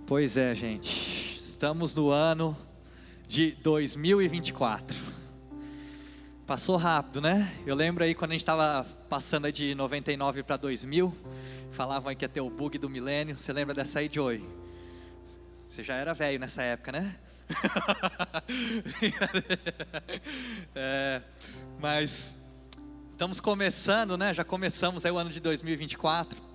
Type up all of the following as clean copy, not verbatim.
Pois é, gente, estamos no ano de 2024. Passou rápido, né? Eu lembro aí quando a gente estava passando aí de 99 para 2000, falavam aí que ia ter o bug do milênio. Você lembra dessa aí, Joey? Você já era velho nessa época, né? Mas estamos começando, né? Já começamos aí o ano de 2024.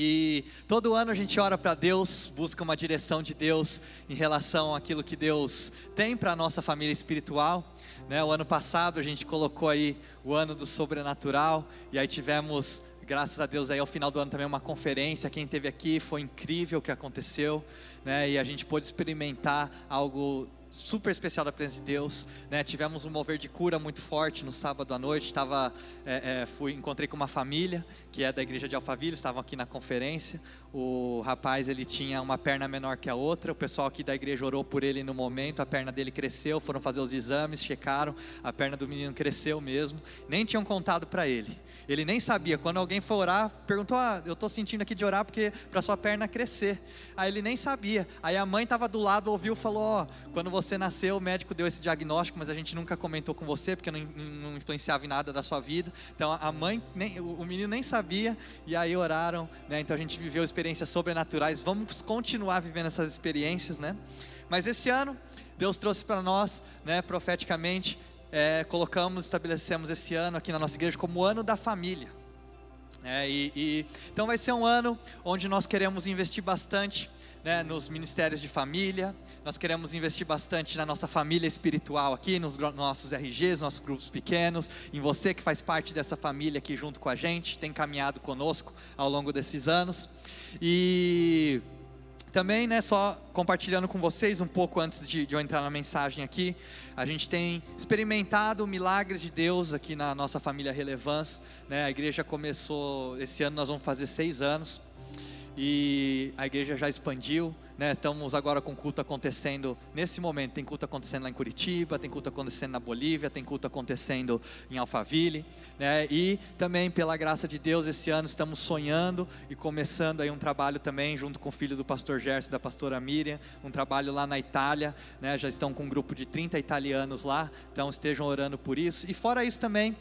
E todo ano a gente ora para Deus, busca uma direção de Deus em relação àquilo que Deus tem para a nossa família espiritual, né? O ano passado a gente colocou aí o ano do sobrenatural, e aí tivemos, graças a Deus, aí ao final do ano também uma conferência. Quem esteve aqui, foi incrível o que aconteceu, né? E a gente pôde experimentar algo super especial da presença de Deus, né? Tivemos um mover de cura muito forte no sábado à noite. Encontrei com uma família que é da igreja de Alphaville, estavam aqui na conferência. O rapaz, ele tinha uma perna menor que a outra. O pessoal aqui da igreja orou por ele no momento. A perna dele cresceu, foram fazer os exames, checaram, a perna do menino cresceu mesmo. Nem tinham contado para ele. Ele nem sabia. Quando alguém foi orar, perguntou: eu estou sentindo aqui de orar porque para sua perna crescer. Aí ele nem sabia. Aí a mãe estava do lado, ouviu, falou: quando você nasceu, o médico deu esse diagnóstico, mas a gente nunca comentou com você porque não influenciava em nada da sua vida. Então a mãe, o menino nem sabia. E aí oraram, né? Então a gente viveu experiências sobrenaturais. Vamos continuar vivendo essas experiências, né? Mas esse ano Deus trouxe para nós, né, profeticamente, estabelecemos esse ano aqui na nossa igreja como o ano da família. Então vai ser um ano onde nós queremos investir bastante, né, nos ministérios de família. Nós queremos investir bastante na nossa família espiritual aqui, nos nossos RGs, nossos grupos pequenos, em você que faz parte dessa família aqui junto com a gente, tem caminhado conosco ao longo desses anos. E também, né, só compartilhando com vocês um pouco antes de eu entrar na mensagem aqui, a gente tem experimentado milagres de Deus aqui na nossa família Relevância, né? A igreja começou, esse ano nós vamos fazer 6 anos, e a igreja já expandiu, né? Estamos agora com culto acontecendo nesse momento. Tem culto acontecendo lá em Curitiba, tem culto acontecendo na Bolívia, tem culto acontecendo em Alphaville, né? E também, pela graça de Deus, esse ano estamos sonhando e começando aí um trabalho também junto com o filho do pastor Gerson e da pastora Miriam, um trabalho lá na Itália, né? Já estão com um grupo de 30 italianos lá, então estejam orando por isso. E fora isso também,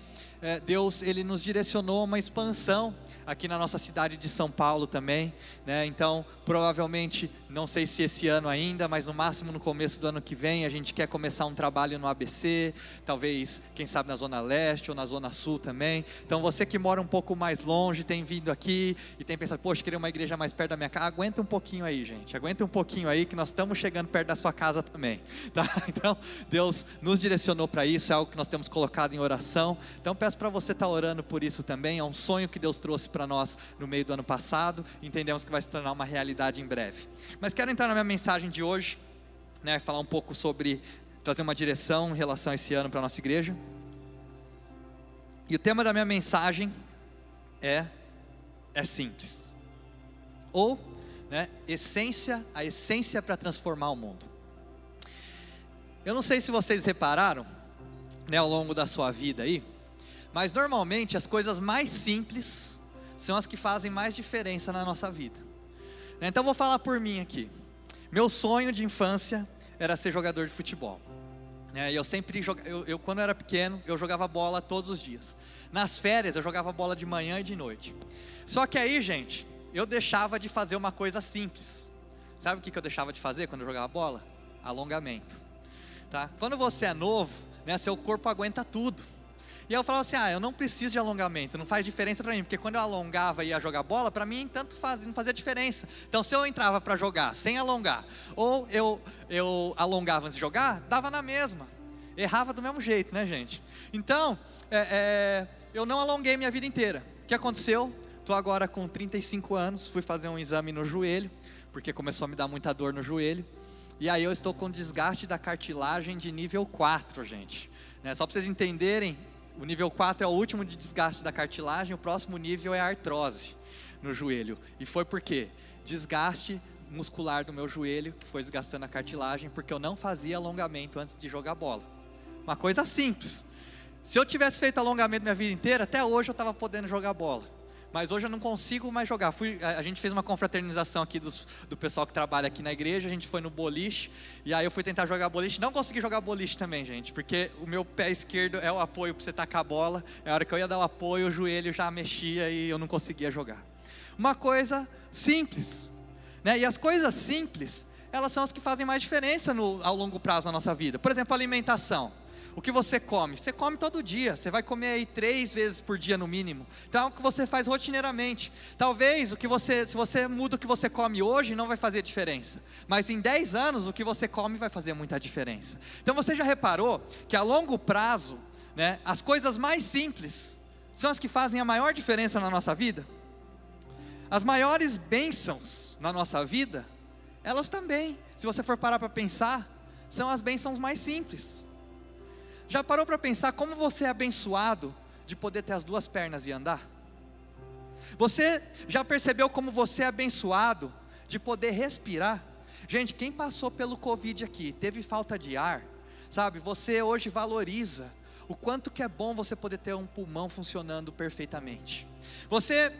Deus, ele nos direcionou a uma expansão aqui na nossa cidade de São Paulo também, né? Então provavelmente, não sei se esse ano ainda, mas no máximo no começo do ano que vem, a gente quer começar um trabalho no ABC, talvez, quem sabe na Zona Leste ou na Zona Sul também. Então você que mora um pouco mais longe, tem vindo aqui e tem pensado: poxa, queria uma igreja mais perto da minha casa. Aguenta um pouquinho aí, gente, aguenta um pouquinho aí, que nós estamos chegando perto da sua casa também, tá? Então Deus nos direcionou para isso, é algo que nós temos colocado em oração. Então peço para você estar orando por isso também. É um sonho que Deus trouxe para nós no meio do ano passado, entendemos que vai se tornar uma realidade em breve. Mas quero entrar na minha mensagem de hoje, né, falar um pouco sobre, trazer uma direção em relação a esse ano para a nossa igreja. E o tema da minha mensagem é simples, ou, né, a essência para transformar o mundo. Eu não sei se vocês repararam, né, ao longo da sua vida aí, mas normalmente as coisas mais simples são as que fazem mais diferença na nossa vida. Então vou falar por mim aqui. Meu sonho de infância era ser jogador de futebol. Eu sempre quando eu era pequeno, eu jogava bola todos os dias. Nas férias eu jogava bola de manhã e de noite. Só que aí, gente, eu deixava de fazer uma coisa simples. Sabe o que eu deixava de fazer quando eu jogava bola? Alongamento, tá? Quando você é novo, né, seu corpo aguenta tudo. E eu falava assim: eu não preciso de alongamento, não faz diferença para mim, porque quando eu alongava e ia jogar bola, para mim tanto faz, não fazia diferença. Então se eu entrava para jogar sem alongar, ou eu alongava antes de jogar, dava na mesma, errava do mesmo jeito, né, gente? Então, eu não alonguei minha vida inteira. O que aconteceu? Estou agora com 35 anos, fui fazer um exame no joelho, porque começou a me dar muita dor no joelho, e aí eu estou com desgaste da cartilagem de nível 4, gente, né? Só para vocês entenderem, o nível 4 é o último de desgaste da cartilagem, o próximo nível é a artrose no joelho. E foi por quê? Desgaste muscular do meu joelho, que foi desgastando a cartilagem, porque eu não fazia alongamento antes de jogar bola. Uma coisa simples. Se eu tivesse feito alongamento minha vida inteira, até hoje eu estava podendo jogar bola. mas hoje eu não consigo mais jogar. A gente fez uma confraternização aqui do pessoal que trabalha aqui na igreja, a gente foi no boliche, e aí eu fui tentar jogar boliche, não consegui jogar boliche também, gente, porque o meu pé esquerdo é o apoio para você tacar a bola, a hora que eu ia dar o apoio, o joelho já mexia e eu não conseguia jogar. Uma coisa simples, né? E as coisas simples, elas são as que fazem mais diferença ao longo prazo na nossa vida. Por exemplo, alimentação. O que você come todo dia, você vai comer aí 3 vezes por dia no mínimo, então é o que você faz rotineiramente. Talvez se você muda o que você come hoje, não vai fazer diferença, mas em 10 anos o que você come vai fazer muita diferença. Então você já reparou que a longo prazo, né, as coisas mais simples são as que fazem a maior diferença na nossa vida? As maiores bênçãos na nossa vida, elas também, se você for parar para pensar, são as bênçãos mais simples. Já parou para pensar como você é abençoado de poder ter as 2 pernas e andar? Você já percebeu como você é abençoado de poder respirar? Gente, quem passou pelo Covid aqui, teve falta de ar, sabe? Você hoje valoriza o quanto que é bom você poder ter um pulmão funcionando perfeitamente. Você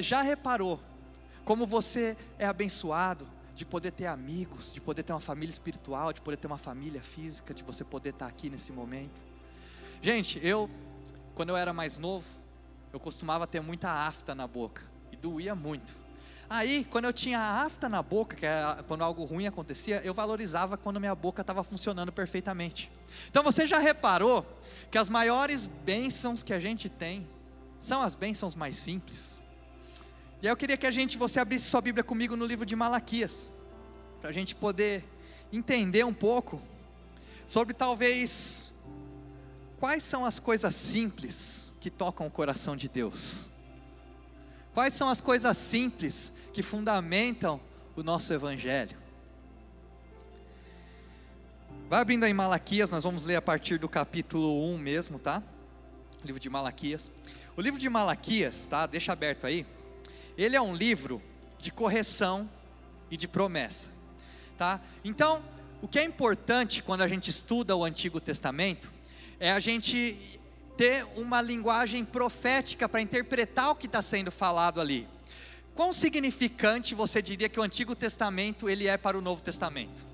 já reparou como você é abençoado de poder ter amigos, de poder ter uma família espiritual, de poder ter uma família física, de você poder estar aqui nesse momento? Gente, quando eu era mais novo, eu costumava ter muita afta na boca, e doía muito. Aí, quando eu tinha afta na boca, quando algo ruim acontecia, eu valorizava quando minha boca estava funcionando perfeitamente. Então você já reparou que as maiores bênçãos que a gente tem, são as bênçãos mais simples? E aí eu queria que você abrisse sua Bíblia comigo no livro de Malaquias, para a gente poder entender um pouco sobre talvez quais são as coisas simples que tocam o coração de Deus. Quais são as coisas simples que fundamentam o nosso evangelho? Vai abrindo aí Malaquias, nós vamos ler a partir do capítulo 1 mesmo, tá? O livro de Malaquias. O livro de Malaquias, tá? Deixa aberto aí. Ele é um livro de correção e de promessa, tá? Então, o que é importante quando a gente estuda o Antigo Testamento, é a gente ter uma linguagem profética para interpretar o que está sendo falado ali. Quão significante você diria que o Antigo Testamento ele é para o Novo Testamento?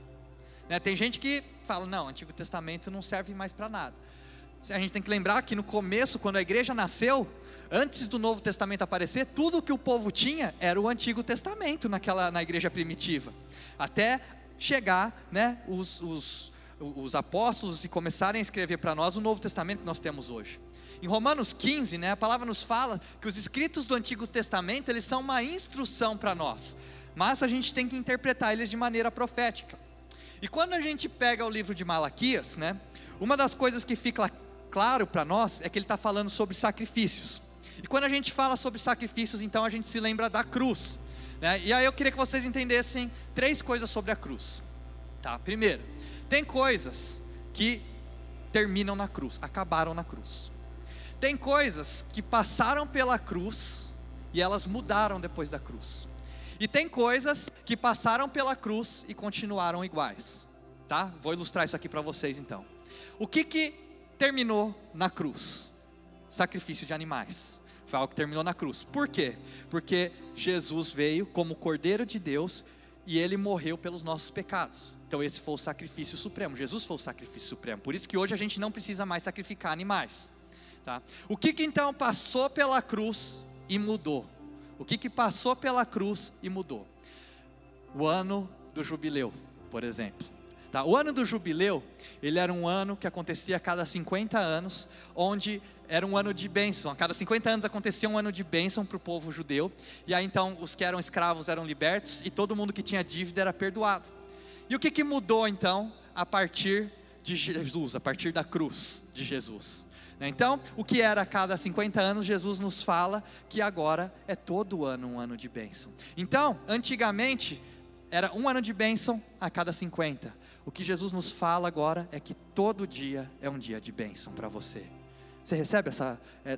Né? Tem gente que fala, não, o Antigo Testamento não serve mais para nada. A gente tem que lembrar que no começo, quando a igreja nasceu, antes do Novo Testamento aparecer, tudo que o povo tinha era o Antigo Testamento na igreja primitiva, até chegar, né, os apóstolos e começarem a escrever para nós o Novo Testamento que nós temos hoje. Em Romanos 15, né, a palavra nos fala que os escritos do Antigo Testamento, eles são uma instrução para nós, mas a gente tem que interpretar eles de maneira profética. E quando a gente pega o livro de Malaquias, né, uma das coisas que fica claro para nós é que ele está falando sobre sacrifícios. E quando a gente fala sobre sacrifícios, então a gente se lembra da cruz, né? E aí eu queria que vocês entendessem 3 coisas sobre a cruz, tá? Primeiro, tem coisas que terminam na cruz, acabaram na cruz. Tem coisas que passaram pela cruz e elas mudaram depois da cruz. E tem coisas que passaram pela cruz e continuaram iguais, tá? Vou ilustrar isso aqui para vocês então. O que terminou na cruz? Sacrifício de animais. Foi algo que terminou na cruz. Por quê? Porque Jesus veio como Cordeiro de Deus e ele morreu pelos nossos pecados. Então esse foi o sacrifício supremo. Jesus foi o sacrifício supremo. Por isso que hoje a gente não precisa mais sacrificar animais, tá? O que então passou pela cruz e mudou? O que passou pela cruz e mudou? O ano do jubileu, por exemplo. Tá? O ano do jubileu, ele era um ano que acontecia a cada 50 anos, onde era um ano de bênção. A cada 50 anos acontecia um ano de bênção para o povo judeu. E aí então os que eram escravos eram libertos e todo mundo que tinha dívida era perdoado. E o que mudou então a partir de Jesus, a partir da cruz de Jesus? Então, o que era a cada 50 anos, Jesus nos fala que agora é todo ano um ano de bênção. Então, antigamente, era um ano de bênção a cada 50. O que Jesus nos fala agora é que todo dia é um dia de bênção para você. Você recebe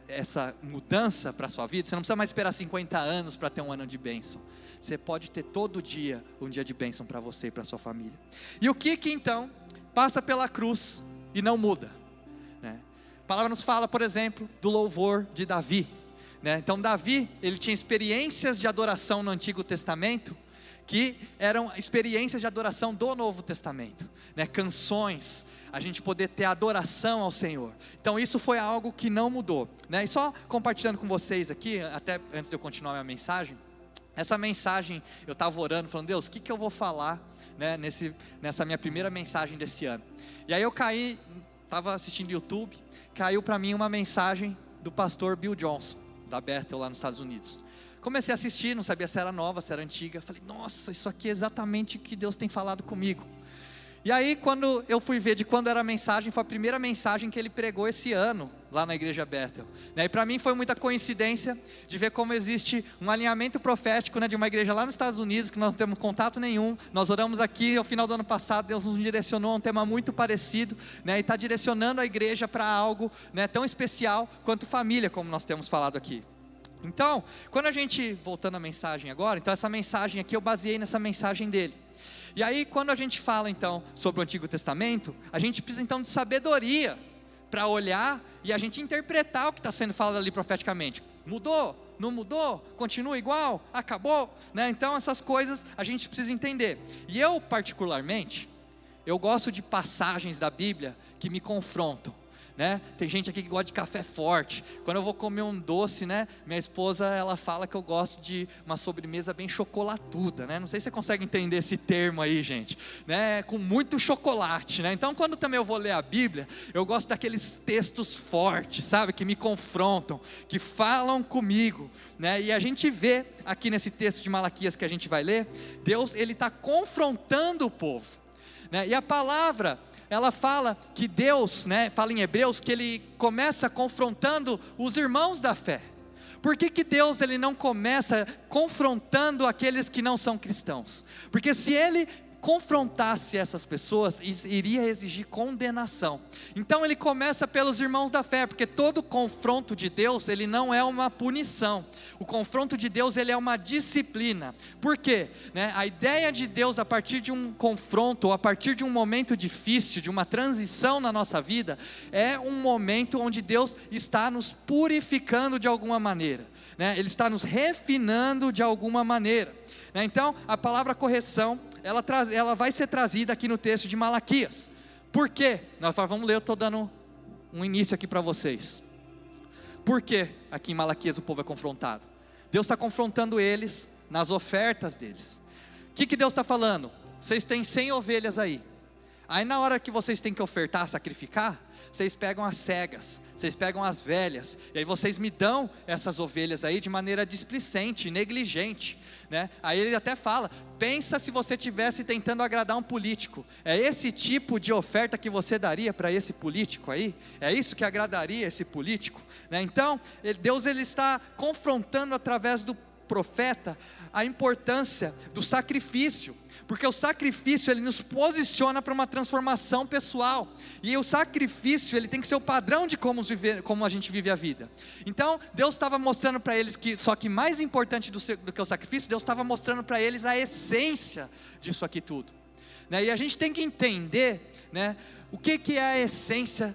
essa mudança para a sua vida? Você não precisa mais esperar 50 anos para ter um ano de bênção. Você pode ter todo dia um dia de bênção para você e para a sua família. E o que então passa pela cruz e não muda? Né? A palavra nos fala, por exemplo, do louvor de Davi. né? Então Davi, ele tinha experiências de adoração no Antigo Testamento, que eram experiências de adoração do Novo Testamento, né? Canções, a gente poder ter adoração ao Senhor. Então isso foi algo que não mudou, né? E só compartilhando com vocês aqui, até antes de eu continuar minha mensagem, essa mensagem, eu estava orando, falando, Deus, o que eu vou falar, né, nessa minha primeira mensagem desse ano? E aí eu caí, estava assistindo YouTube, caiu para mim uma mensagem do pastor Bill Johnson, da Bethel lá nos Estados Unidos. Comecei a assistir, não sabia se era nova, se era antiga. Falei, nossa, isso aqui é exatamente o que Deus tem falado comigo. E aí quando eu fui ver de quando era a mensagem, foi a primeira mensagem que ele pregou esse ano, lá na igreja Bethel, né? E para mim foi muita coincidência de ver como existe um alinhamento profético, né, de uma igreja lá nos Estados Unidos, que nós não temos contato nenhum. Nós oramos aqui ao final do ano passado, Deus nos direcionou a um tema muito parecido, né, e está direcionando a igreja para algo, né, tão especial quanto família, como nós temos falado aqui. Então, quando a gente, voltando à mensagem agora, então essa mensagem aqui eu baseei nessa mensagem dele. E aí quando a gente fala então sobre o Antigo Testamento, a gente precisa então de sabedoria para olhar e a gente interpretar o que está sendo falado ali profeticamente. Mudou? Não mudou? Continua igual? Acabou? Né? Então essas coisas a gente precisa entender. E eu particularmente, eu gosto de passagens da Bíblia que me confrontam, né? Tem gente aqui que gosta de café forte. Quando eu vou comer um doce, né, minha esposa, ela fala que eu gosto de uma sobremesa bem chocolatuda, né? Não sei se você consegue entender esse termo aí, gente, né? Com muito chocolate, né? Então quando também eu vou ler a Bíblia, eu gosto daqueles textos fortes, sabe? Que me confrontam, que falam comigo, né? E a gente vê aqui nesse texto de Malaquias que a gente vai ler, Deus, ele está confrontando o povo, né? E a palavra, ela fala que Deus, né, fala em Hebreus, que ele começa confrontando os irmãos da fé. Por que Deus ele não começa confrontando aqueles que não são cristãos? Porque se ele confrontasse essas pessoas, iria exigir condenação. Então ele começa pelos irmãos da fé, porque todo confronto de Deus, ele não é uma punição. O confronto de Deus, ele é uma disciplina. Por quê? Né? A ideia de Deus, a partir de um confronto, ou a partir de um momento difícil, de uma transição na nossa vida, é um momento onde Deus está nos purificando de alguma maneira, né? Ele está nos refinando de alguma maneira, né? Então a palavra correção, ela vai ser trazida aqui no texto de Malaquias. Por quê? Nós vamos ler, eu estou dando um início aqui para vocês. Por que aqui em Malaquias o povo é confrontado? Deus está confrontando eles nas ofertas deles. O que Deus está falando? Vocês têm 100 ovelhas aí. Aí na hora que vocês têm que ofertar, sacrificar, vocês pegam as cegas, vocês pegam as velhas, e aí vocês me dão essas ovelhas aí de maneira displicente, negligente, né? Aí ele até fala, pensa se você estivesse tentando agradar um político, é esse tipo de oferta que você daria para esse político aí? É isso que agradaria esse político, né? Então, Deus ele está confrontando através do profeta a importância do sacrifício, porque o sacrifício ele nos posiciona para uma transformação pessoal, e o sacrifício ele tem que ser o padrão de como a gente vive a vida. Então Deus estava mostrando para eles que, só que mais importante do que o sacrifício, Deus estava mostrando para eles a essência disso aqui tudo, né? E a gente tem que entender, né, o que é a essência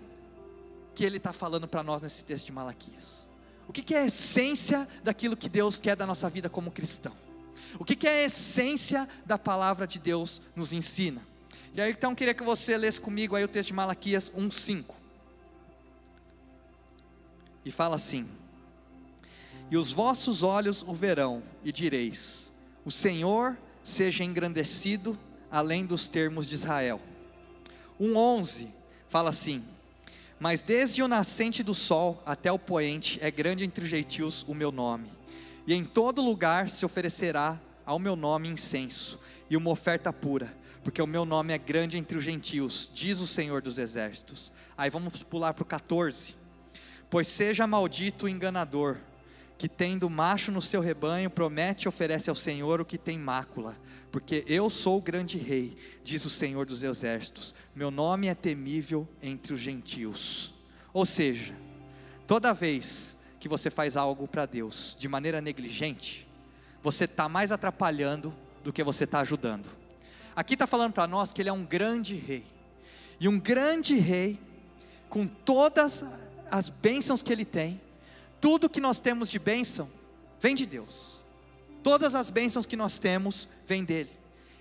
que ele está falando para nós nesse texto de Malaquias. O que é a essência daquilo que Deus quer da nossa vida como cristão? O que é a essência da palavra de Deus nos ensina? E aí então eu queria que você lesse comigo aí o texto de Malaquias 1:5. E fala assim: e os vossos olhos o verão, e direis, o Senhor seja engrandecido além dos termos de Israel. 1:11 fala assim: mas desde o nascente do sol até o poente é grande entre os gentios o meu nome, e em todo lugar se oferecerá ao meu nome incenso, e uma oferta pura, porque o meu nome é grande entre os gentios, diz o Senhor dos exércitos. Aí vamos pular para o 14, pois seja maldito o enganador, que tendo macho no seu rebanho, promete e oferece ao Senhor o que tem mácula, porque eu sou o grande rei, diz o Senhor dos exércitos, meu nome é temível entre os gentios. Ou seja, toda vez que você faz algo para Deus de maneira negligente, você está mais atrapalhando do que você está ajudando. Aqui está falando para nós que Ele é um grande rei, e um grande rei, com todas as bênçãos que Ele tem, tudo que nós temos de bênção vem de Deus. Todas as bênçãos que nós temos vêm dele.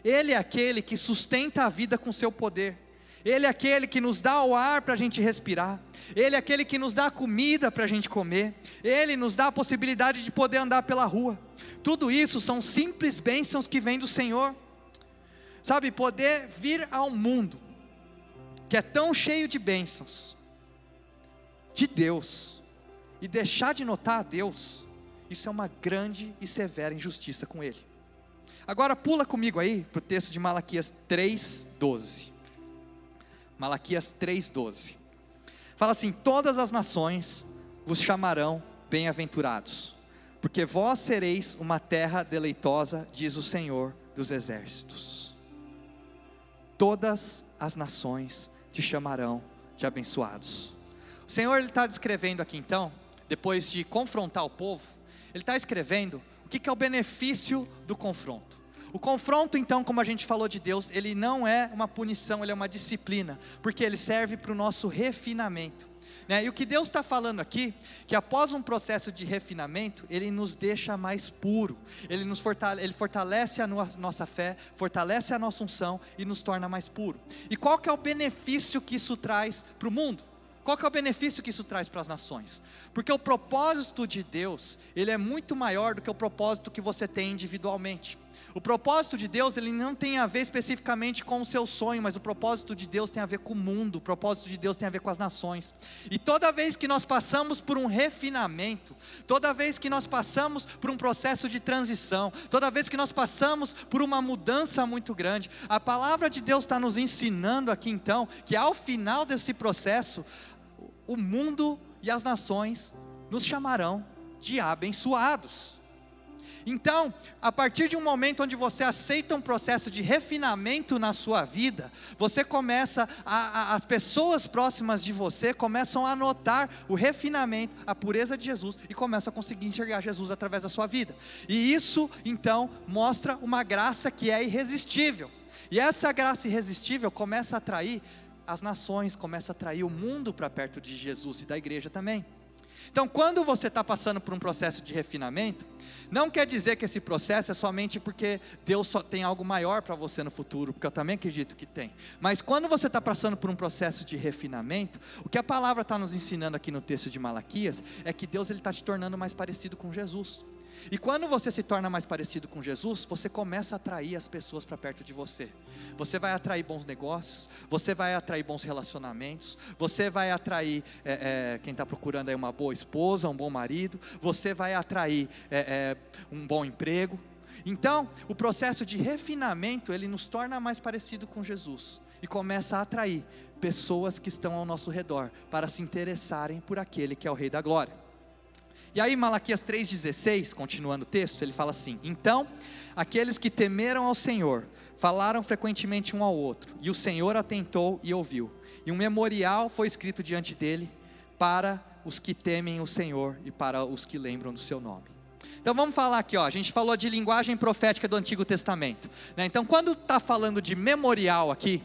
Ele é aquele que sustenta a vida com seu poder. Ele é aquele que nos dá o ar para a gente respirar. Ele é aquele que nos dá a comida para a gente comer. Ele nos dá a possibilidade de poder andar pela rua. Tudo isso são simples bênçãos que vêm do Senhor. Sabe, poder vir ao mundo que é tão cheio de bênçãos de Deus e deixar de notar a Deus, isso é uma grande e severa injustiça com Ele. Agora pula comigo aí para o texto de Malaquias 3:12. Malaquias 3:12. Fala assim: todas as nações vos chamarão bem-aventurados, porque vós sereis uma terra deleitosa, diz o Senhor dos exércitos. Todas as nações te chamarão de abençoados. O Senhor está descrevendo aqui então, depois de confrontar o povo, Ele está escrevendo o que é o benefício do confronto. O confronto então, como a gente falou de Deus, ele não é uma punição, ele é uma disciplina, porque ele serve para o nosso refinamento, né? E o que Deus está falando aqui, que após um processo de refinamento, Ele nos deixa mais puro, Ele fortalece a nossa fé, fortalece a nossa unção e nos torna mais puro. E qual que é o benefício que isso traz para o mundo? Qual que é o benefício que isso traz para as nações? Porque o propósito de Deus, ele é muito maior do que o propósito que você tem individualmente. O propósito de Deus, ele não tem a ver especificamente com o seu sonho, mas o propósito de Deus tem a ver com o mundo, o propósito de Deus tem a ver com as nações. E toda vez que nós passamos por um refinamento, toda vez que nós passamos por um processo de transição, toda vez que nós passamos por uma mudança muito grande, a palavra de Deus está nos ensinando aqui então, que ao final desse processo, o mundo e as nações nos chamarão de abençoados. Então, a partir de um momento onde você aceita um processo de refinamento na sua vida, você começa, as pessoas próximas de você começam a notar o refinamento, a pureza de Jesus, e começam a conseguir enxergar Jesus através da sua vida. E isso, então, mostra uma graça que é irresistível. E essa graça irresistível começa a atrair as nações, começa a atrair o mundo para perto de Jesus e da igreja também. Então, quando você está passando por um processo de refinamento, não quer dizer que esse processo é somente porque Deus só tem algo maior para você no futuro, porque eu também acredito que tem. Mas quando você está passando por um processo de refinamento, o que a palavra está nos ensinando aqui no texto de Malaquias, é que Deus está te tornando mais parecido com Jesus. E quando você se torna mais parecido com Jesus, você começa a atrair as pessoas para perto de você. Você vai atrair bons negócios, você vai atrair bons relacionamentos, você vai atrair quem está procurando aí uma boa esposa, um bom marido, você vai atrair um bom emprego. Então, o processo de refinamento, ele nos torna mais parecido com Jesus e começa a atrair pessoas que estão ao nosso redor para se interessarem por aquele que é o Rei da Glória. E aí Malaquias 3,16, continuando o texto, ele fala assim: então, aqueles que temeram ao Senhor, falaram frequentemente um ao outro, e o Senhor atentou e ouviu, e um memorial foi escrito diante dele, para os que temem o Senhor, e para os que lembram do seu nome. Então vamos falar aqui, a gente falou de linguagem profética do Antigo Testamento, né? Então quando está falando de memorial aqui,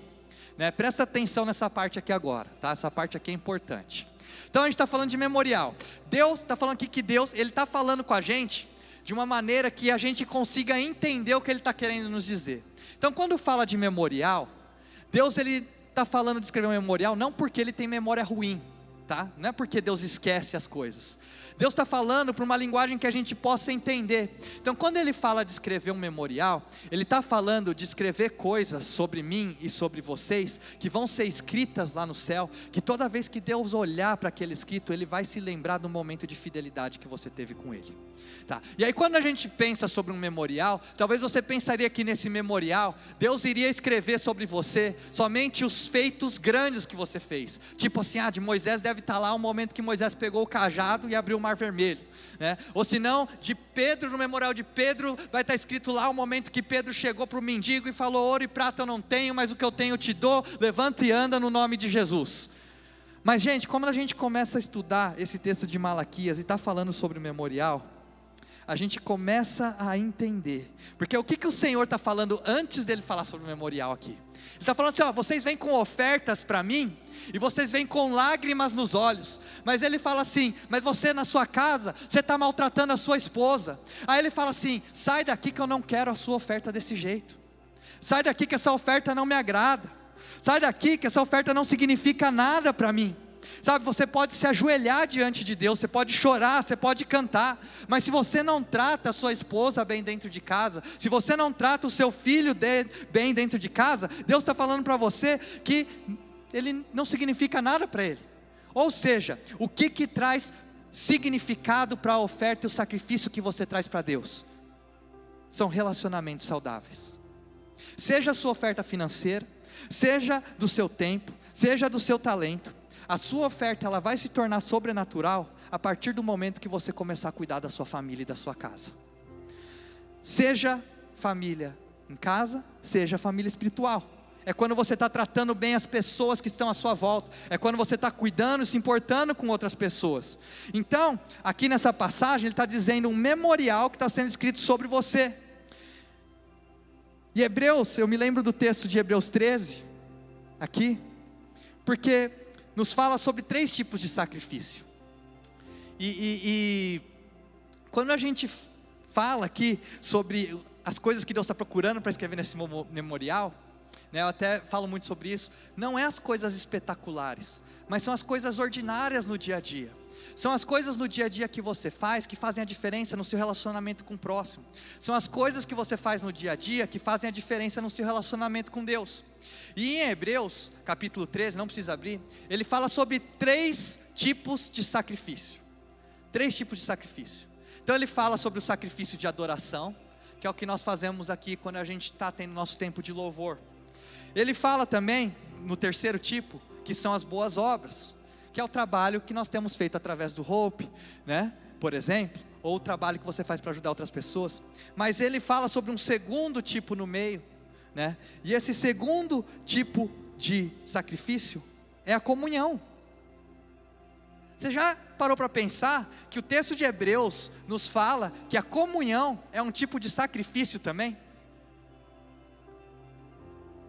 né, presta atenção nessa parte aqui agora, tá? Essa parte aqui é importante. Então a gente está falando de memorial. Deus está falando aqui que Deus, Ele está falando com a gente de uma maneira que a gente consiga entender o que Ele está querendo nos dizer. Então quando fala de memorial, Deus Ele está falando de escrever um memorial não porque Ele tem memória ruim, tá? Não é porque Deus esquece as coisas. Deus está falando para uma linguagem que a gente possa entender. Então quando Ele fala de escrever um memorial, Ele está falando de escrever coisas sobre mim e sobre vocês, que vão ser escritas lá no céu, que toda vez que Deus olhar para aquele escrito, Ele vai se lembrar do momento de fidelidade que você teve com Ele, tá? E aí quando a gente pensa sobre um memorial, talvez você pensaria que nesse memorial, Deus iria escrever sobre você, somente os feitos grandes que você fez, tipo assim, de Moisés deve estar lá o momento que Moisés pegou o cajado e abriu o Mar Vermelho, né? Ou se não, de Pedro, no memorial de Pedro, vai estar escrito lá o momento que Pedro chegou para o mendigo e falou: ouro e prata eu não tenho, mas o que eu tenho eu te dou, levanta e anda no nome de Jesus. Mas gente, quando a gente começa a estudar esse texto de Malaquias e está falando sobre o memorial, a gente começa a entender. Porque o que o Senhor está falando antes dele falar sobre o memorial aqui? Ele está falando assim, vocês vêm com ofertas para mim, e vocês vêm com lágrimas nos olhos. Mas ele fala assim, mas você na sua casa, você está maltratando a sua esposa. Aí ele fala assim, sai daqui que eu não quero a sua oferta desse jeito. Sai daqui que essa oferta não me agrada. Sai daqui que essa oferta não significa nada para mim. Sabe, você pode se ajoelhar diante de Deus, você pode chorar, você pode cantar, mas se você não trata a sua esposa bem dentro de casa, se você não trata o seu filho bem dentro de casa, Deus está falando para você que ele não significa nada para ele. Ou seja, o que traz significado para a oferta e o sacrifício que você traz para Deus? São relacionamentos saudáveis. Seja a sua oferta financeira, seja do seu tempo, seja do seu talento, a sua oferta ela vai se tornar sobrenatural a partir do momento que você começar a cuidar da sua família e da sua casa. Seja família em casa, seja família espiritual. É quando você está tratando bem as pessoas que estão à sua volta. É quando você está cuidando e se importando com outras pessoas. Então, aqui nessa passagem, ele está dizendo um memorial que está sendo escrito sobre você. E Hebreus, eu me lembro do texto de Hebreus 13, aqui, porque nos fala sobre 3 tipos de sacrifício. E quando a gente fala aqui sobre as coisas que Deus está procurando para escrever nesse memorial, eu até falo muito sobre isso, não é as coisas espetaculares, mas são as coisas ordinárias no dia a dia. São as coisas no dia a dia que você faz, que fazem a diferença no seu relacionamento com o próximo. São as coisas que você faz no dia a dia, que fazem a diferença no seu relacionamento com Deus. E em Hebreus, capítulo 13, não precisa abrir, ele fala sobre 3 tipos de sacrifício. 3 tipos de sacrifício. Então ele fala sobre o sacrifício de adoração, que é o que nós fazemos aqui quando a gente está tendo nosso tempo de louvor. Ele fala também, no 3º tipo, que são as boas obras, que é o trabalho que nós temos feito através do Hope, por exemplo, ou o trabalho que você faz para ajudar outras pessoas. Mas ele fala sobre um 2º tipo no meio, e esse 2º tipo de sacrifício é a comunhão. Você já parou para pensar que o texto de Hebreus nos fala que a comunhão é um tipo de sacrifício também?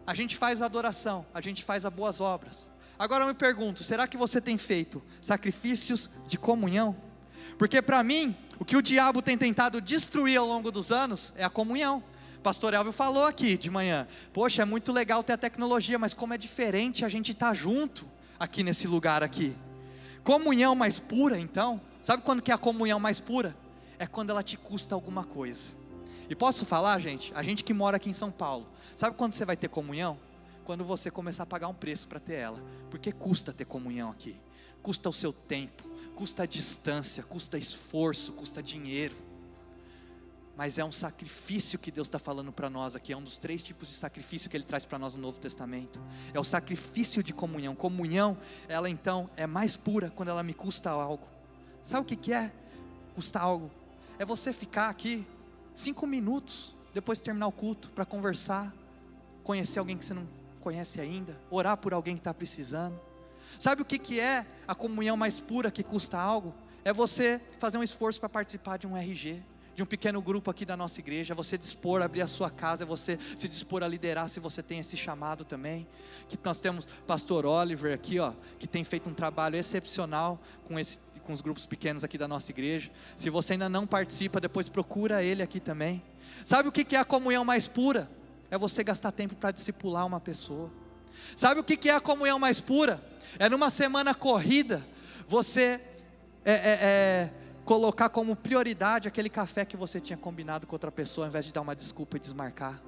A gente faz a adoração, a gente faz as boas obras. Agora eu me pergunto, será que você tem feito sacrifícios de comunhão? Porque para mim, o que o diabo tem tentado destruir ao longo dos anos é a comunhão. Pastor Elvio falou aqui de manhã, poxa, é muito legal ter a tecnologia, mas como é diferente a gente estar junto aqui nesse lugar aqui. Comunhão mais pura então, sabe quando que é a comunhão mais pura? É quando ela te custa alguma coisa. E posso falar, gente, a gente que mora aqui em São Paulo, sabe quando você vai ter comunhão? Quando você começar a pagar um preço para ter ela, porque custa ter comunhão aqui, custa o seu tempo, custa a distância, custa esforço, custa dinheiro, mas é um sacrifício que Deus está falando para nós aqui, é um dos 3 tipos de sacrifício que Ele traz para nós no Novo Testamento, é o sacrifício de comunhão. Comunhão, ela então é mais pura quando ela me custa algo. Sabe o que é custar algo? É você ficar aqui 5 minutos, depois de terminar o culto, para conversar, conhecer alguém que você não conhece ainda, orar por alguém que está precisando. Sabe o que é a comunhão mais pura que custa algo? É você fazer um esforço para participar de um RG, de um pequeno grupo aqui da nossa igreja, é você dispor a abrir a sua casa, é você se dispor a liderar se você tem esse chamado também. Que nós temos pastor Oliver aqui, que tem feito um trabalho excepcional com os grupos pequenos aqui da nossa igreja. Se você ainda não participa, depois procura ele aqui também. Sabe o que é a comunhão mais pura? É você gastar tempo para discipular uma pessoa. Sabe o que é a comunhão mais pura? É numa semana corrida, você colocar como prioridade aquele café que você tinha combinado com outra pessoa, ao invés de dar uma desculpa e desmarcar.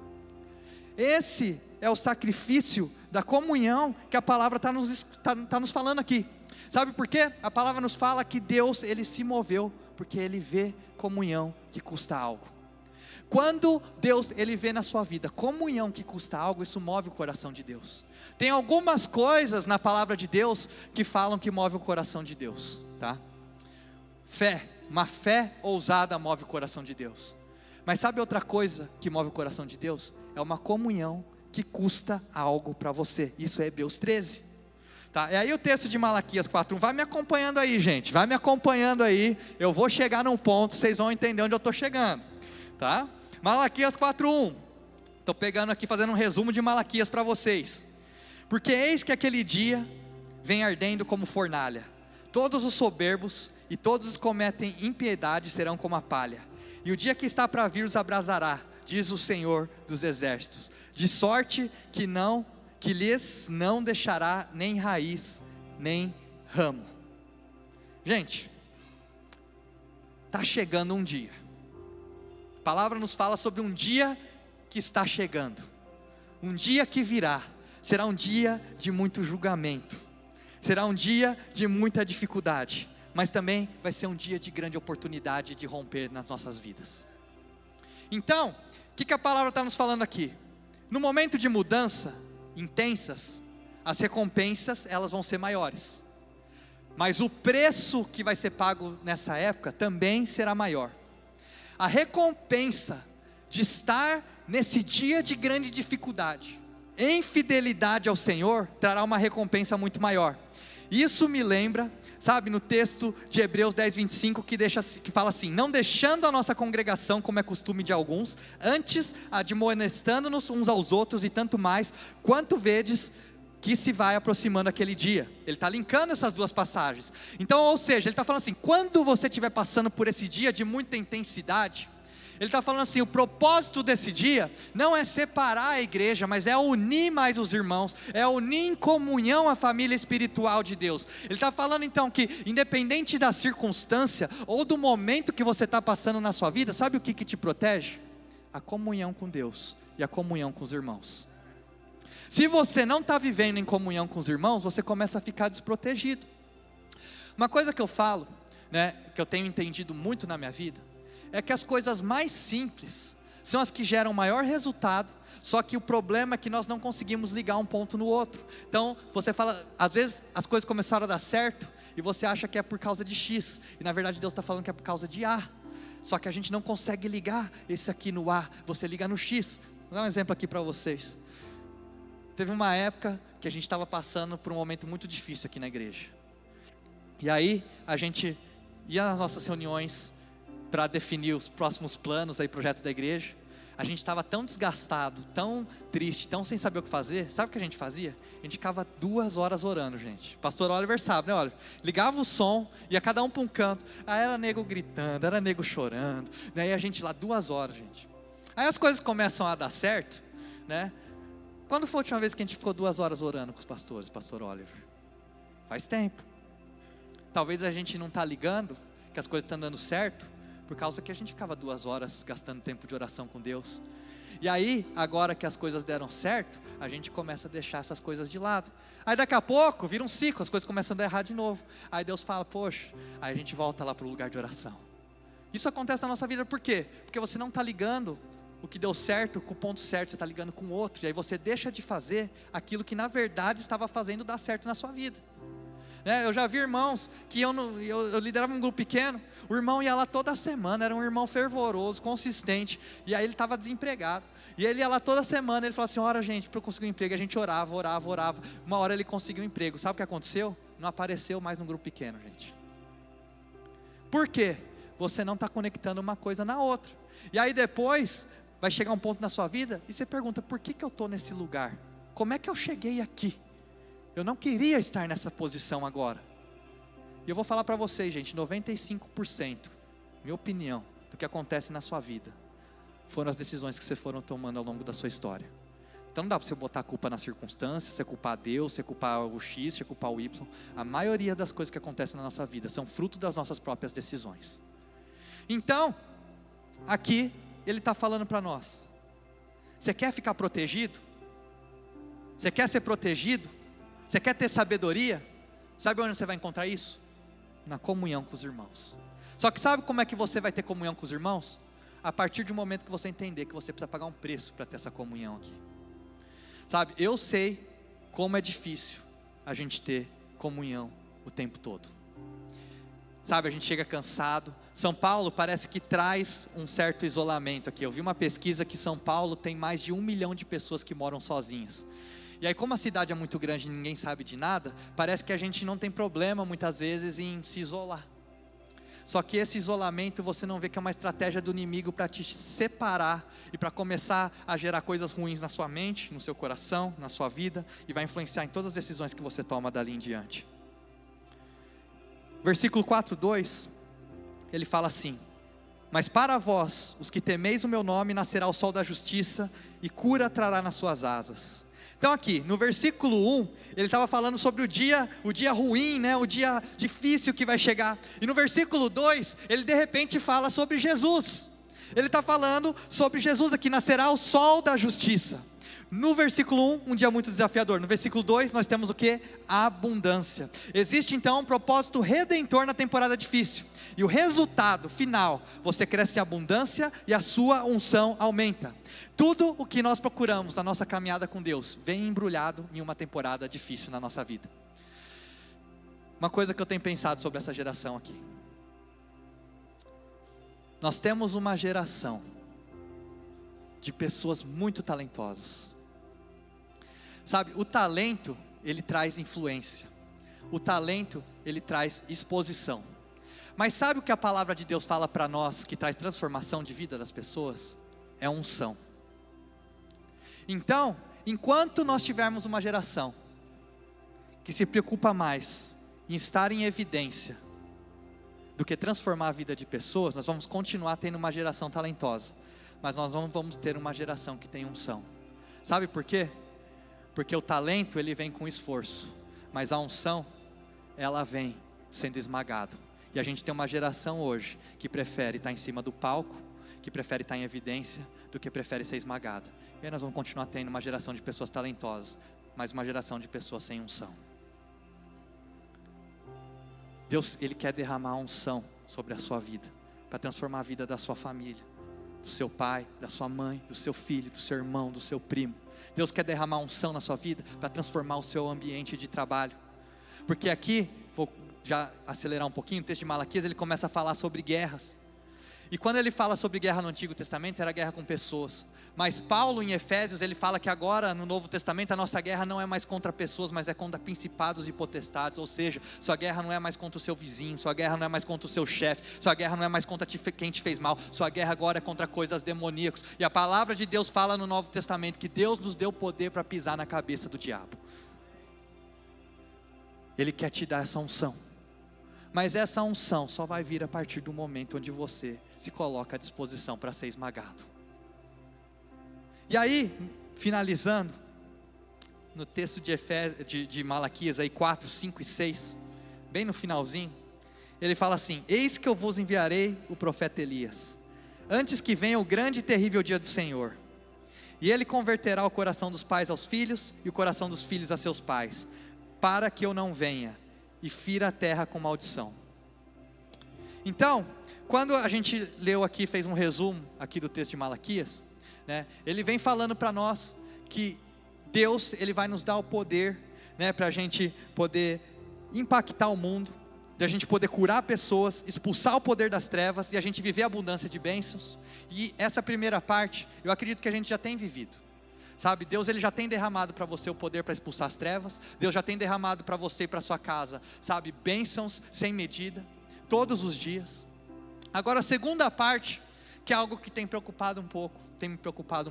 Esse é o sacrifício da comunhão que a palavra está nos falando aqui. Sabe por quê? A palavra nos fala que Deus, Ele se moveu, porque Ele vê comunhão que custa algo. Quando Deus, Ele vê na sua vida comunhão que custa algo, isso move o coração de Deus. Tem algumas coisas na palavra de Deus que falam que move o coração de Deus, tá? Uma fé ousada move o coração de Deus. Mas sabe outra coisa que move o coração de Deus? É uma comunhão que custa algo para você. Isso é Hebreus 13. Tá? E aí o texto de Malaquias 4:1, vai me acompanhando aí, gente, vai me acompanhando aí, eu vou chegar num ponto, vocês vão entender onde eu estou chegando, tá? Malaquias 4:1, estou pegando aqui, fazendo um resumo de Malaquias para vocês. Porque eis que aquele dia vem ardendo como fornalha, todos os soberbos e todos os que cometem impiedade serão como a palha, e o dia que está para vir os abrasará, diz o Senhor dos exércitos, de sorte que lhes não deixará nem raiz, nem ramo. Gente, está chegando um dia, a palavra nos fala sobre um dia que está chegando, um dia que virá, será um dia de muito julgamento, será um dia de muita dificuldade, mas também vai ser um dia de grande oportunidade de romper nas nossas vidas. Então, o que a palavra está nos falando aqui? No momento de mudança intensas, as recompensas elas vão ser maiores, mas o preço que vai ser pago nessa época também será maior. A recompensa de estar nesse dia de grande dificuldade, em fidelidade ao Senhor, trará uma recompensa muito maior. Isso me lembra, sabe, no texto de Hebreus 10:25, que fala assim: não deixando a nossa congregação como é costume de alguns, antes admoestando-nos uns aos outros, e tanto mais, quanto vedes que se vai aproximando aquele dia. Ele está linkando essas duas passagens. Então, ou seja, ele está falando assim, quando você estiver passando por esse dia de muita intensidade, ele está falando assim, o propósito desse dia não é separar a igreja, mas é unir mais os irmãos, é unir em comunhão a família espiritual de Deus. Ele está falando então que, independente da circunstância, ou do momento que você está passando na sua vida, sabe o que te protege? A comunhão com Deus, e a comunhão com os irmãos. Se você não está vivendo em comunhão com os irmãos, você começa a ficar desprotegido. Uma coisa que eu falo, que eu tenho entendido muito na minha vida, é que as coisas mais simples são as que geram maior resultado, só que o problema é que nós não conseguimos ligar um ponto no outro. Então, você fala, às vezes as coisas começaram a dar certo, e você acha que é por causa de X, e na verdade Deus está falando que é por causa de A, só que a gente não consegue ligar esse aqui no A, você liga no X. Vou dar um exemplo aqui para vocês. Teve uma época que a gente estava passando por um momento muito difícil aqui na igreja, e aí a gente ia nas nossas reuniões, para definir os próximos planos aí, projetos da igreja. A gente estava tão desgastado, tão triste, tão sem saber o que fazer. Sabe o que a gente fazia? A gente ficava 2 horas orando, gente. Pastor Oliver sabe, né, Oliver? Ligava o som, ia cada um para um canto. Aí era nego gritando, era nego chorando, né? E a gente lá 2 horas, gente. Aí as coisas começam a dar certo, né? Quando foi a última vez que a gente ficou 2 horas orando com os pastores, pastor Oliver? Faz tempo. Talvez a gente não está ligando que as coisas estão dando certo, por causa que a gente ficava 2 horas gastando tempo de oração com Deus. E aí, agora que as coisas deram certo, a gente começa a deixar essas coisas de lado. Aí daqui a pouco, vira um ciclo, as coisas começam a dar errado de novo. Aí Deus fala, poxa, aí a gente volta lá para o lugar de oração. Isso acontece na nossa vida por quê? Porque você não está ligando o que deu certo com o ponto certo, você está ligando com o outro. E aí você deixa de fazer aquilo que na verdade estava fazendo dar certo na sua vida. Eu já vi irmãos que eu liderava um grupo pequeno, o irmão ia lá toda semana, era um irmão fervoroso, consistente, e aí ele estava desempregado, e ele ia lá toda semana, ele falava assim, ora gente, para eu conseguir um emprego, a gente orava, uma hora ele conseguiu um emprego, sabe o que aconteceu? Não apareceu mais no grupo pequeno, gente. Por quê? Você não está conectando uma coisa na outra, e aí depois, vai chegar um ponto na sua vida, e você pergunta, por que eu estou nesse lugar? Como é que eu cheguei aqui? Eu não queria estar nessa posição agora. E eu vou falar para vocês, gente, 95%, minha opinião, do que acontece na sua vida, foram as decisões que vocês foram tomando ao longo da sua história. Então não dá para você botar a culpa na circunstância, você culpar Deus, você culpar o X, você culpar o Y. A maioria das coisas que acontecem na nossa vida são fruto das nossas próprias decisões. Então, aqui, ele está falando para nós, você quer ficar protegido? Você quer ser protegido? Você quer ter sabedoria? Sabe onde você vai encontrar isso? Na comunhão com os irmãos. Só que sabe como é que você vai ter comunhão com os irmãos? A partir do momento que você entender que você precisa pagar um preço para ter essa comunhão aqui. Sabe, eu sei como é difícil a gente ter comunhão o tempo todo. Sabe, a gente chega cansado. São Paulo parece que traz um certo isolamento aqui. Eu vi uma pesquisa que São Paulo tem mais de 1 milhão de pessoas que moram sozinhas. E aí, como a cidade é muito grande e ninguém sabe de nada, parece que a gente não tem problema muitas vezes em se isolar. Só que esse isolamento você não vê que é uma estratégia do inimigo para te separar e para começar a gerar coisas ruins na sua mente, no seu coração, na sua vida, e vai influenciar em todas as decisões que você toma dali em diante. Versículo 4:2, ele fala assim: mas para vós, os que temeis o meu nome, nascerá o sol da justiça, e cura trará nas suas asas. Então aqui, no versículo 1, ele estava falando sobre o dia ruim, né? O dia difícil que vai chegar. E no versículo 2, ele de repente fala sobre Jesus. Ele está falando sobre Jesus aqui, nascerá o sol da justiça. No versículo 1, um dia muito desafiador. No versículo 2, nós temos o que? Abundância. Existe então um propósito redentor na temporada difícil. E o resultado final, você cresce em abundância e a sua unção aumenta. Tudo o que nós procuramos na nossa caminhada com Deus, vem embrulhado em uma temporada difícil na nossa vida. Uma coisa que eu tenho pensado sobre essa geração aqui. Nós temos uma geração de pessoas muito talentosas. Sabe, o talento, ele traz influência. O talento, ele traz exposição. Mas sabe o que a palavra de Deus fala para nós, que traz transformação de vida das pessoas? É unção. Então, enquanto nós tivermos uma geração que se preocupa mais em estar em evidência do que transformar a vida de pessoas, nós vamos continuar tendo uma geração talentosa, mas nós não vamos ter uma geração que tem unção. Sabe por quê? Porque o talento, ele vem com esforço, mas a unção, ela vem sendo esmagado. E a gente tem uma geração hoje que prefere estar em cima do palco, que prefere estar em evidência, do que prefere ser esmagada. E aí nós vamos continuar tendo uma geração de pessoas talentosas, mas uma geração de pessoas sem unção. Deus, Ele quer derramar a unção sobre a sua vida, para transformar a vida da sua família, do seu pai, da sua mãe, do seu filho, do seu irmão, do seu primo. Deus quer derramar unção na sua vida, para transformar o seu ambiente de trabalho. Porque aqui, vou já acelerar um pouquinho, o texto de Malaquias, ele começa a falar sobre guerras. E quando ele fala sobre guerra no Antigo Testamento, era guerra com pessoas. Mas Paulo em Efésios, ele fala que agora no Novo Testamento, a nossa guerra não é mais contra pessoas, mas é contra principados e potestades. Ou seja, sua guerra não é mais contra o seu vizinho, sua guerra não é mais contra o seu chefe, sua guerra não é mais contra quem te fez mal, sua guerra agora é contra coisas demoníacas. E a palavra de Deus fala no Novo Testamento que Deus nos deu poder para pisar na cabeça do diabo. Ele quer te dar essa unção. Mas essa unção só vai vir a partir do momento onde você se coloca à disposição para ser esmagado. E aí, finalizando, no texto de Malaquias, aí 4, 5 e 6, bem no finalzinho, ele fala assim: eis que eu vos enviarei o profeta Elias, antes que venha o grande e terrível dia do Senhor. E ele converterá o coração dos pais aos filhos, e o coração dos filhos a seus pais, para que eu não venha e fira a terra com maldição. Então, quando a gente leu aqui, fez um resumo aqui do texto de Malaquias, né, ele vem falando para nós que Deus, ele vai nos dar o poder, né, para a gente poder impactar o mundo, de a gente poder curar pessoas, expulsar o poder das trevas, e a gente viver a abundância de bênçãos. E essa primeira parte, eu acredito que a gente já tem vivido. Sabe, Deus, ele já tem derramado para você o poder para expulsar as trevas. Deus já tem derramado para você e para sua casa, sabe, bênçãos sem medida, todos os dias. Agora a segunda parte, que é algo que tem me preocupado um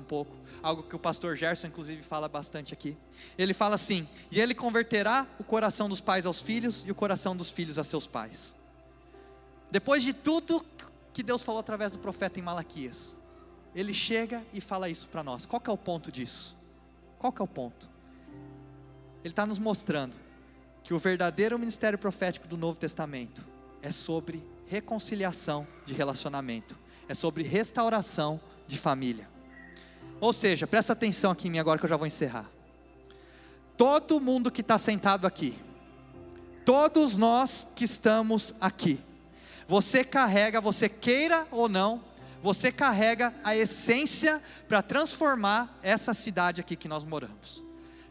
pouco, algo que o pastor Gerson inclusive fala bastante aqui. Ele fala assim: e ele converterá o coração dos pais aos filhos, e o coração dos filhos a seus pais. Depois de tudo que Deus falou através do profeta em Malaquias, ele chega e fala isso para nós. Qual que é o ponto disso? Qual que é o ponto? Ele está nos mostrando que o verdadeiro ministério profético do Novo Testamento é sobre reconciliação de relacionamento, é sobre restauração de família. Ou seja, presta atenção aqui em mim agora que eu já vou encerrar. Todo mundo que está sentado aqui, todos nós que estamos aqui, você carrega, você queira ou não, você carrega a essência para transformar essa cidade aqui que nós moramos.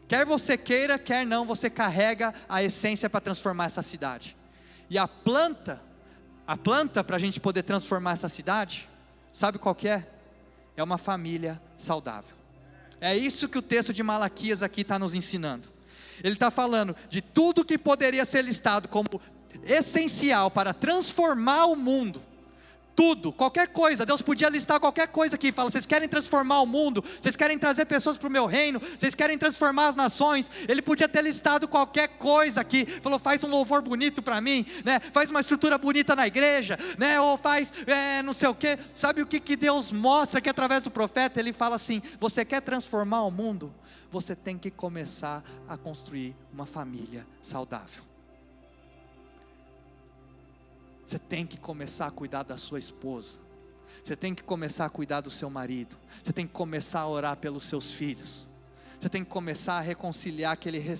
Quer você queira, quer não, você carrega a essência para transformar essa cidade. E a planta para a gente poder transformar essa cidade, sabe qual que é? É uma família saudável. É isso que o texto de Malaquias aqui está nos ensinando. Ele está falando de tudo que poderia ser listado como essencial para transformar o mundo. Tudo, qualquer coisa, Deus podia listar qualquer coisa aqui, fala, vocês querem transformar o mundo, vocês querem trazer pessoas para o meu reino, vocês querem transformar as nações, Ele podia ter listado qualquer coisa aqui, falou, faz um louvor bonito para mim, né? Faz uma estrutura bonita na igreja, né? Ou faz não sei o que, sabe o que Deus mostra que através do profeta, Ele fala assim, você quer transformar o mundo? Você tem que começar a construir uma família saudável. Você tem que começar a cuidar da sua esposa. Você tem que começar a cuidar do seu marido. Você tem que começar a orar pelos seus filhos. Você tem que começar a reconciliar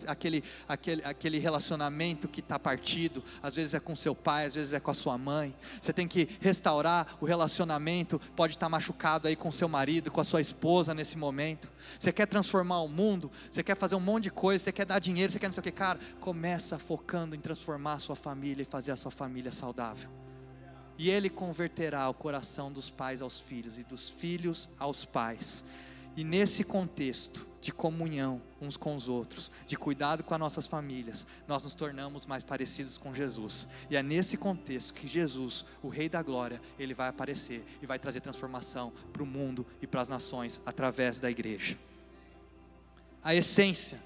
aquele relacionamento que está partido. Às vezes é com seu pai, às vezes é com a sua mãe. Você tem que restaurar o relacionamento. Pode estar machucado aí com seu marido, com a sua esposa nesse momento. Você quer transformar o mundo, você quer fazer um monte de coisa, você quer dar dinheiro, você quer não sei o que. Cara, começa focando em transformar a sua família e fazer a sua família saudável. E Ele converterá o coração dos pais aos filhos e dos filhos aos pais. E nesse contexto de comunhão uns com os outros, de cuidado com as nossas famílias, nós nos tornamos mais parecidos com Jesus. E é nesse contexto que Jesus, o Rei da Glória, Ele vai aparecer e vai trazer transformação para o mundo e para as nações através da igreja. A essência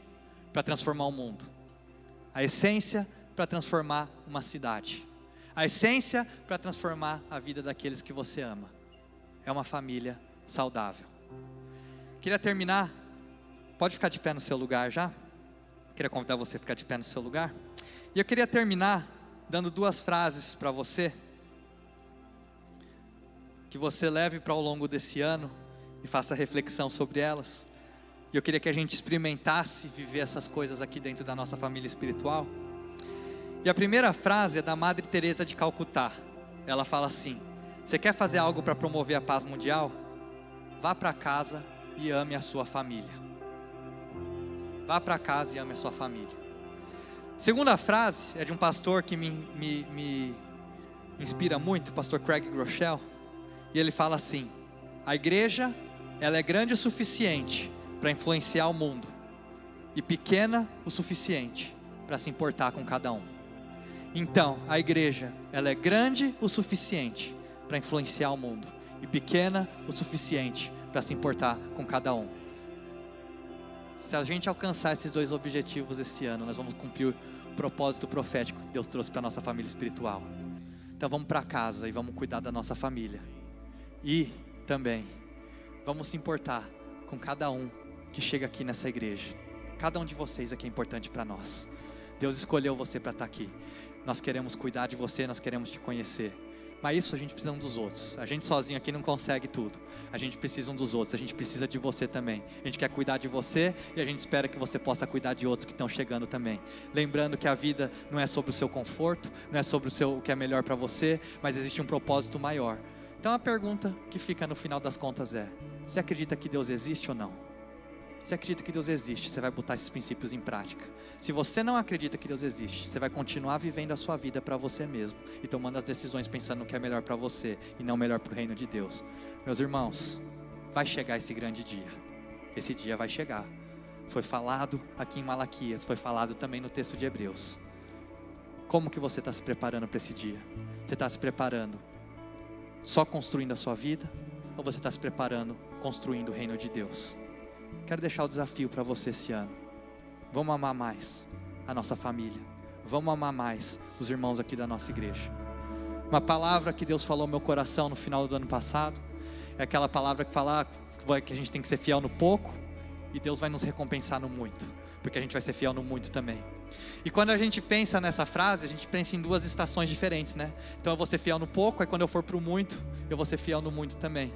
para transformar o mundo, a essência para transformar uma cidade, a essência para transformar a vida daqueles que você ama, é uma família saudável. Queria terminar, pode ficar de pé no seu lugar já? Queria convidar você a ficar de pé no seu lugar. E eu queria terminar dando 2 frases para você, que você leve para ao longo desse ano e faça reflexão sobre elas. E eu queria que a gente experimentasse viver essas coisas aqui dentro da nossa família espiritual. E a primeira frase é da Madre Teresa de Calcutá. Ela fala assim: você quer fazer algo para promover a paz mundial? Vá para casa e ame a sua família. Vá para casa e ame a sua família. Segunda frase é de um pastor que me inspira muito, o pastor Craig Groeschel. E ele fala assim: a igreja, ela é grande o suficiente para influenciar o mundo, e pequena o suficiente para se importar com cada um. Então, a igreja, ela é grande o suficiente para influenciar o mundo, e pequena o suficiente para se importar com cada um. Se a gente alcançar esses 2 objetivos esse ano, nós vamos cumprir o propósito profético que Deus trouxe para a nossa família espiritual. Então vamos para casa e vamos cuidar da nossa família. E também vamos se importar com cada um que chega aqui nessa igreja. Cada um de vocês aqui é importante para nós. Deus escolheu você para estar aqui. Nós queremos cuidar de você, nós queremos te conhecer. Mas isso a gente precisa um dos outros. A gente sozinho aqui não consegue tudo. A gente precisa um dos outros, a gente precisa de você também. A gente quer cuidar de você e a gente espera que você possa cuidar de outros que estão chegando também. Lembrando que a vida não é sobre o seu conforto, não é sobre o que é melhor para você, mas existe um propósito maior. Então a pergunta que fica no final das contas é: você acredita que Deus existe ou não? Se acredita que Deus existe, você vai botar esses princípios em prática. Se você não acredita que Deus existe, você vai continuar vivendo a sua vida para você mesmo e tomando as decisões pensando no que é melhor para você e não melhor para o reino de Deus. Meus irmãos, vai chegar esse grande dia. Esse dia vai chegar. Foi falado aqui em Malaquias, foi falado também no texto de Hebreus. Como que você está se preparando para esse dia? Você está se preparando só construindo a sua vida? Ou você está se preparando construindo o reino de Deus? Quero deixar o desafio para você esse ano. Vamos amar mais a nossa família. Vamos amar mais os irmãos aqui da nossa igreja. Uma palavra que Deus falou no meu coração no final do ano passado é aquela palavra que fala que a gente tem que ser fiel no pouco e Deus vai nos recompensar no muito, porque a gente vai ser fiel no muito também. E quando a gente pensa nessa frase, a gente pensa em 2 estações diferentes, né? Então eu vou ser fiel no pouco, aí quando eu for para o muito, eu vou ser fiel no muito também.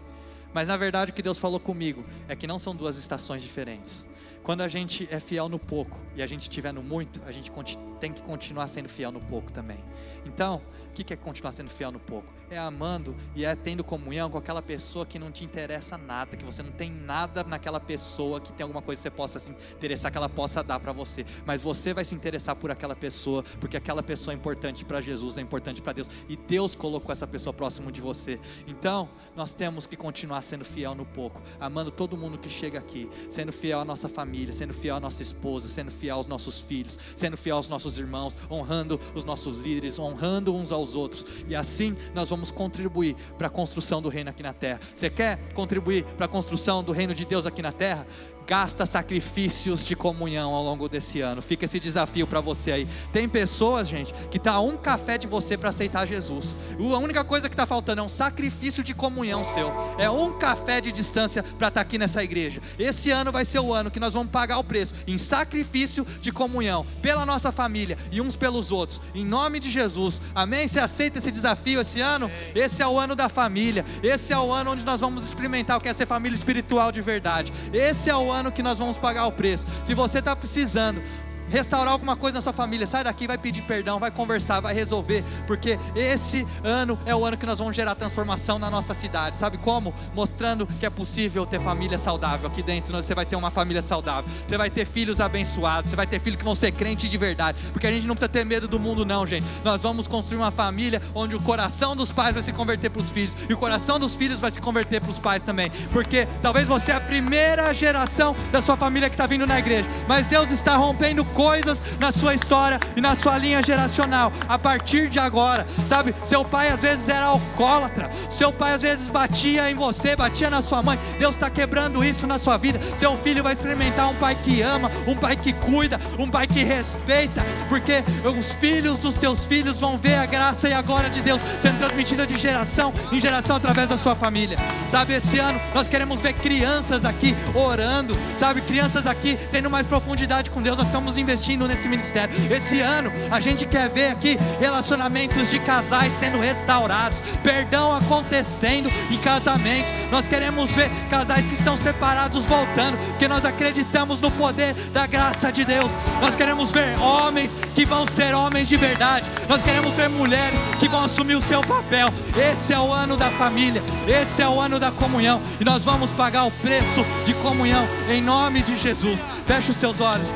Mas na verdade o que Deus falou comigo é que não são 2 estações diferentes. quando a gente é fiel no pouco e a gente estiver no muito, a gente tem que continuar sendo fiel no pouco também. Então, o que é continuar sendo fiel no pouco? É amando e é tendo comunhão com aquela pessoa que não te interessa nada, que você não tem nada naquela pessoa, que tem alguma coisa que você possa se interessar, que ela possa dar para você, mas você vai se interessar por aquela pessoa, porque aquela pessoa é importante para Jesus, é importante para Deus, e Deus colocou essa pessoa próximo de você. Então, nós temos que continuar sendo fiel no pouco, amando todo mundo que chega aqui, sendo fiel à nossa família, sendo fiel à nossa esposa, sendo fiel aos nossos filhos, sendo fiel aos nossos irmãos, honrando os nossos líderes, honrando uns aos outros, e assim nós vamos contribuir para a construção do reino aqui na terra. Você quer contribuir para a construção do reino de Deus aqui na terra? Gasta sacrifícios de comunhão ao longo desse ano. Fica esse desafio para você aí. Tem pessoas, gente, que está a um café de você para aceitar Jesus. A única coisa que está faltando é um sacrifício de comunhão seu. É um café de distância para estar aqui nessa igreja. Esse ano vai ser o ano que nós vamos pagar o preço em sacrifício de comunhão pela nossa família e uns pelos outros. Em nome de Jesus. Amém? Você aceita esse desafio esse ano? Esse é o ano da família. Esse é o ano onde nós vamos experimentar o que é ser família espiritual de verdade. Esse é o ano que nós vamos pagar o preço. Se você está precisando restaurar alguma coisa na sua família, sai daqui, vai pedir perdão, vai conversar, vai resolver, porque esse ano é o ano que nós vamos gerar transformação na nossa cidade. Sabe como? Mostrando que é possível ter família saudável. Aqui dentro você vai ter uma família saudável, você vai ter filhos abençoados, você vai ter filhos que vão ser crentes de verdade, porque a gente não precisa ter medo do mundo não, gente. Nós vamos construir uma família onde o coração dos pais vai se converter para os filhos, e o coração dos filhos vai se converter para os pais também, porque talvez você é a primeira geração da sua família que está vindo na igreja, mas Deus está rompendo coisas na sua história e na sua linha geracional a partir de agora, sabe? Seu pai às vezes era alcoólatra, seu pai às vezes batia em você, batia na sua mãe. Deus está quebrando isso na sua vida. Seu filho vai experimentar um pai que ama, um pai que cuida, um pai que respeita, porque os filhos dos seus filhos vão ver a graça e a glória de Deus sendo transmitida de geração em geração através da sua família. Sabe, esse ano nós queremos ver crianças aqui orando, sabe, crianças aqui tendo mais profundidade com Deus. Nós estamos investindo nesse ministério. Esse ano a gente quer ver aqui relacionamentos de casais sendo restaurados, perdão acontecendo em casamentos. Nós queremos ver casais que estão separados voltando, porque nós acreditamos no poder da graça de Deus. Nós queremos ver homens que vão ser homens de verdade. Nós queremos ver mulheres que vão assumir o seu papel. Esse é o ano da família, esse é o ano da comunhão, e nós vamos pagar o preço de comunhão em nome de Jesus. Feche os seus olhos.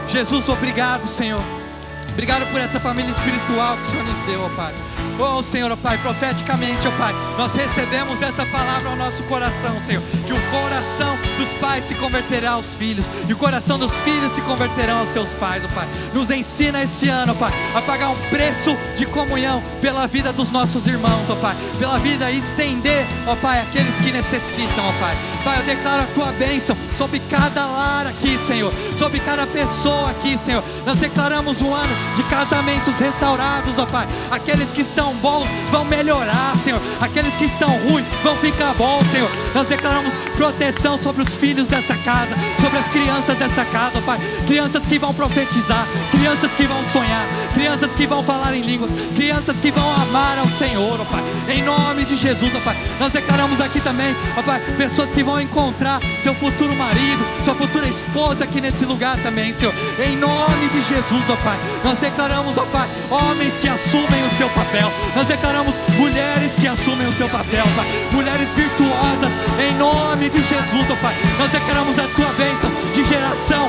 Jesus, obrigado, Senhor. Obrigado por essa família espiritual que o Senhor nos deu, ó Pai. Oh Senhor, ó Pai, profeticamente, ó Pai, nós recebemos essa palavra ao nosso coração, Senhor, que o coração dos pais se converterá aos filhos, e o coração dos filhos se converterão aos seus pais, ó Pai. Nos ensina esse ano, ó Pai, a pagar um preço de comunhão pela vida dos nossos irmãos, ó Pai, pela vida e estender, ó Pai, aqueles que necessitam, ó Pai. Pai, eu declaro a Tua bênção sobre cada lar aqui, Senhor, sobre cada pessoa aqui, Senhor. Nós declaramos um ano de casamentos restaurados, ó Pai. Aqueles que estão bons vão melhorar, Senhor. Aqueles que estão ruins vão ficar bons, Senhor. Nós declaramos proteção sobre os filhos dessa casa, sobre as crianças dessa casa, ó Pai. Crianças que vão profetizar, crianças que vão sonhar, crianças que vão falar em línguas, crianças que vão amar ao Senhor, ó Pai. Em nome de Jesus, ó Pai. Nós declaramos aqui também, ó Pai, pessoas que vão encontrar seu futuro marido, sua futura esposa aqui nesse lugar também, Senhor. Em nome de Jesus, ó Pai. Nós declaramos, ó Pai, homens que assumem o seu papel. Nós declaramos mulheres que assumem o seu papel, Pai. Mulheres virtuosas, em nome de Jesus, ó Pai. Nós declaramos a Tua bênção de geração